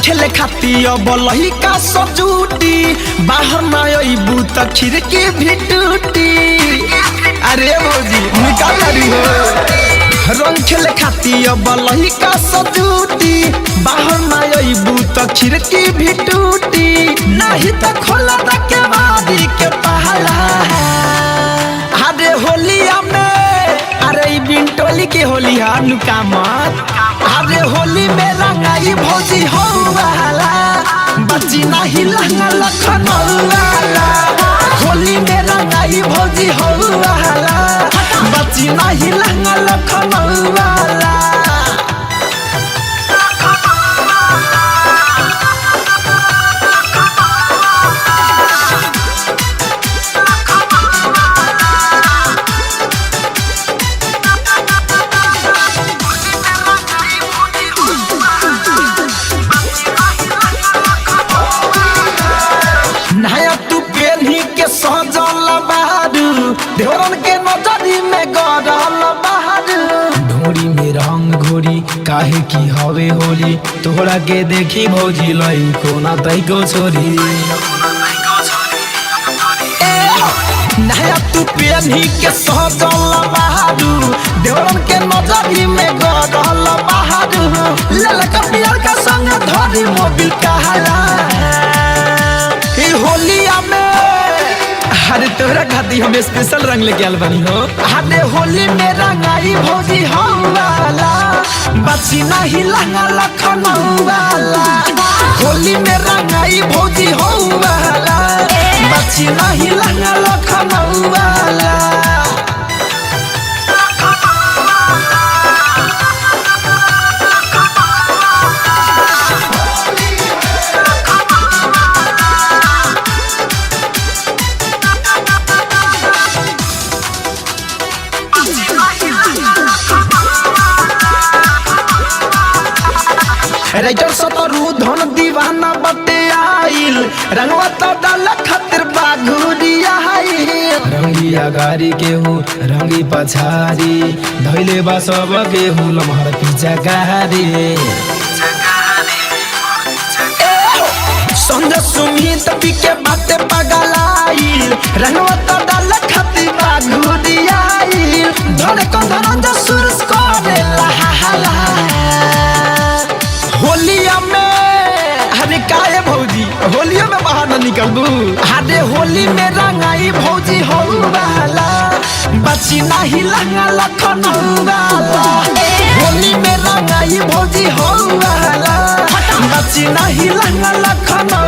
खेले खाती अब लहिका सजूटी बाहर ना अइबू त खिड़की भी टूटी। अरे भौजी निकाल रही हो रंग खेले खाती अब लहिका सजूटी बाहर ना अइबू त खिड़की भी टूटी नहीं त खोला के बादी के पहला। अरे होलिया में अरे बिंटोली के होली नुका मत। अरे होली में रंगाई भौजी हो वाला बच्ची नहीं लहंगा लखनऊ वाला। होली में रंगाई भौजी हो वाला बच्ची नहीं लहंगा लखनऊ वाला। नया तू पेन्ही के सजल बहारू ढोरन के नजरी में गड़ल बहारू। ढोरी में रंग घोरी काहे की हवे होली तोहरा के देखी भौजी लई कोना तई को छोरी। नया तू पेन्ही के सजल बहारू ढोरन के नजरी में गड़ल बहारू। ललका पियर का संग धरी मोबिल कहाला होलिया में। अरे तोरा खाती हम स्पेशल रंग लेके आल बनी हो। अरे होली में रंगाई भौजी हो वाला बच्ची नहीं लहंगा लखनऊ वाला। होली में रंगाई भौजी हो वाला बच्ची नहीं लहंगा लखनऊ वाला। राइटर सतरू धन दीवाना बटे आइल रंगवा तो डाल खातिर बाघुरिया रंगिया गारी के हो रंगी पछारी धैले बा सब के हो लमहर पीछा गारी। संजय सुमित के बाते पगलाइल रंगवा तो डाल खातिर बाघुरिया धन को धनंजय सुरस करे लहाला। होलिया में अरे काहे भौजी होलिया में बाहर न निकलबू। अरे होली में रंगाई भौजी हो वाला बच्ची नहीं लहंगा लखनऊ वाला। होली में रंगाई भौजी हो वाला बच्ची नहीं लहंगा लखनऊ